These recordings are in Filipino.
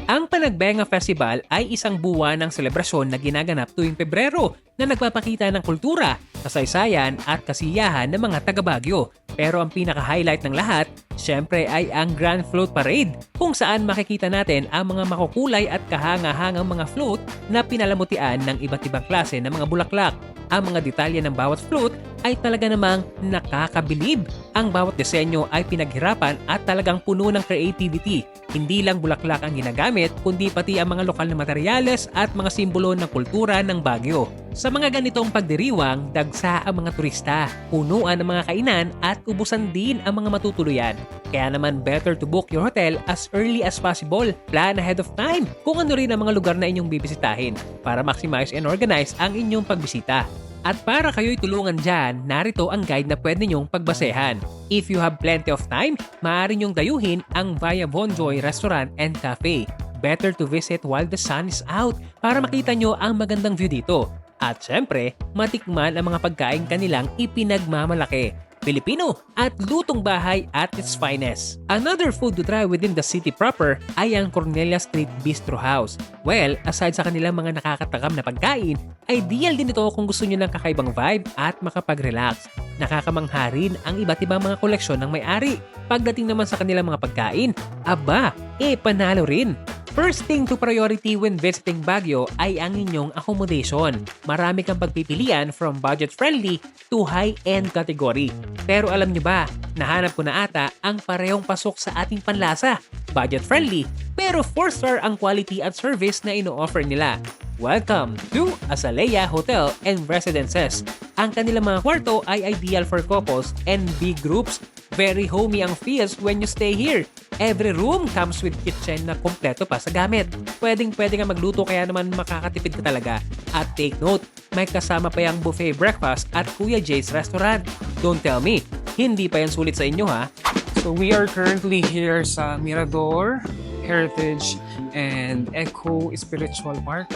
Ang Panagbenga Festival ay isang buwan ng selebrasyon na ginaganap tuwing Pebrero na nagpapakita ng kultura, kasaysayan at kasiyahan ng mga taga-Baguio. Pero ang pinaka-highlight ng lahat, syempre ay ang Grand Float Parade kung saan makikita natin ang mga makukulay at kahanga-hangang mga float na pinalamutian ng iba't ibang klase ng mga bulaklak. Ang mga detalye ng bawat float ay talaga namang nakakabilib. Ang bawat disenyo ay pinaghirapan at talagang puno ng creativity. Hindi lang bulaklak ang ginagamit, kundi pati ang mga lokal na materyales at mga simbolo ng kultura ng Baguio. Sa mga ganitong pagdiriwang, dagsa ang mga turista, punuan ang mga kainan at ubusan din ang mga matutuluyan. Kaya naman better to book your hotel as early as possible. Plan ahead of time kung ano rin ang mga lugar na inyong bibisitahin para maximize and organize ang inyong pagbisita. At para kayo'y tulungan dyan, narito ang guide na pwede nyong pagbasehan. If you have plenty of time, maaari nyong dayuhin ang Via Bonjoy Restaurant and Cafe. Better to visit while the sun is out para makita nyo ang magandang view dito. At syempre, matikman ang mga pagkain kanilang ipinagmamalaki. Pilipino at lutong bahay at its finest. Another food to try within the city proper ay ang Cornelia Street Bistro House. Well, aside sa kanilang mga nakakatakam na pagkain, ideal din ito kung gusto nyo ng kakaibang vibe at makapag-relax. Nakakamangha rin ang iba't ibang mga koleksyon ng may-ari. Pagdating naman sa kanilang mga pagkain, aba, panalo rin. First thing to priority when visiting Baguio ay ang inyong accommodation. Marami kang pagpipilian from budget-friendly to high-end category. Pero alam nyo ba, nahanap ko na ata ang parehong pasok sa ating panlasa. Budget-friendly, pero 4-star ang quality at service na ino-offer nila. Welcome to Azalea Hotel and Residences. Ang kanilang mga kwarto ay ideal for couples and big groups. Very homey ang feels when you stay here. Every room comes with kitchen na kompleto pa sa gamit. Pwedeng-pwede nga magluto kaya naman makakatipid ka talaga. At take note, may kasama pa yung buffet breakfast at Kuya Jay's Restaurant. Don't tell me, hindi pa yan sulit sa inyo ha? So we are currently here sa Mirador Heritage and Eco Spiritual Park.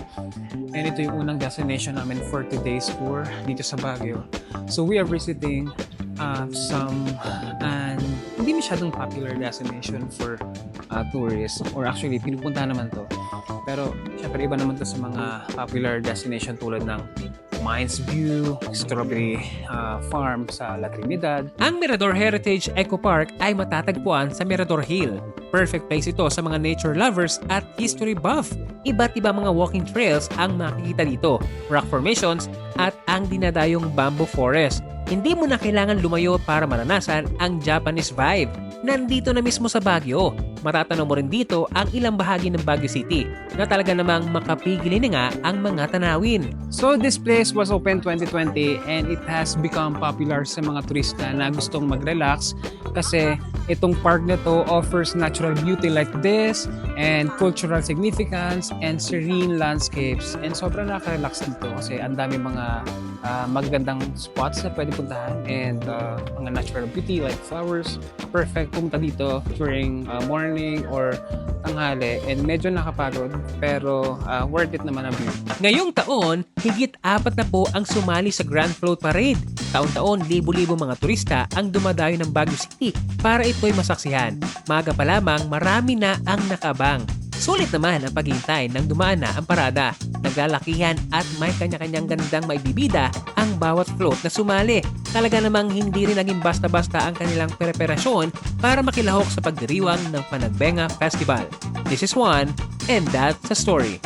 And ito yung unang destination namin for today's tour dito sa Baguio. So we are visiting some and hindi masyadong popular destination for tourists, or actually pinupunta naman to. Pero syempre iba naman to sa mga popular destination tulad ng Mines View, Strawberry Farm sa La Trinidad. Ang Mirador Heritage Eco Park ay matatagpuan sa Mirador Hill. Perfect place ito sa mga nature lovers at history buff. Iba't iba mga walking trails ang makikita dito, rock formations at ang dinadayong bamboo forest. Hindi mo na kailangan lumayo para maranasan ang Japanese vibe. Nandito na mismo sa Baguio. Matatanaw mo rin dito ang ilang bahagi ng Baguio City na talaga namang makapigilin na nga ang mga tanawin. So this place was open 2020 and it has become popular sa mga turista na gustong mag-relax kasi itong park na to offers natural beauty like this and cultural significance and serene landscapes. And sobrang nakaka-relax dito kasi ang dami mga magagandang spots na pwede puntahan and mga natural beauty like flowers. Perfect pumunta dito during morning or tanghali and medyo nakapagod pero worth it naman ang view. Ngayong taon, higit 4 na po ang sumali sa Grand Float Parade. Taon-taon, libo-libo mga turista ang dumadayo ng Baguio City para ito'y masaksihan. Maga pa lamang, marami na ang nakabang. Sulit naman ang paghintay nang dumaan na ang parada. Naglalakihan at may kanya-kanyang gandang maibibida ang bawat float na sumali. Talaga namang hindi rin naging basta-basta ang kanilang preparasyon para makilahok sa pagdiriwang ng Panagbenga Festival. This is Juan, and that's the story.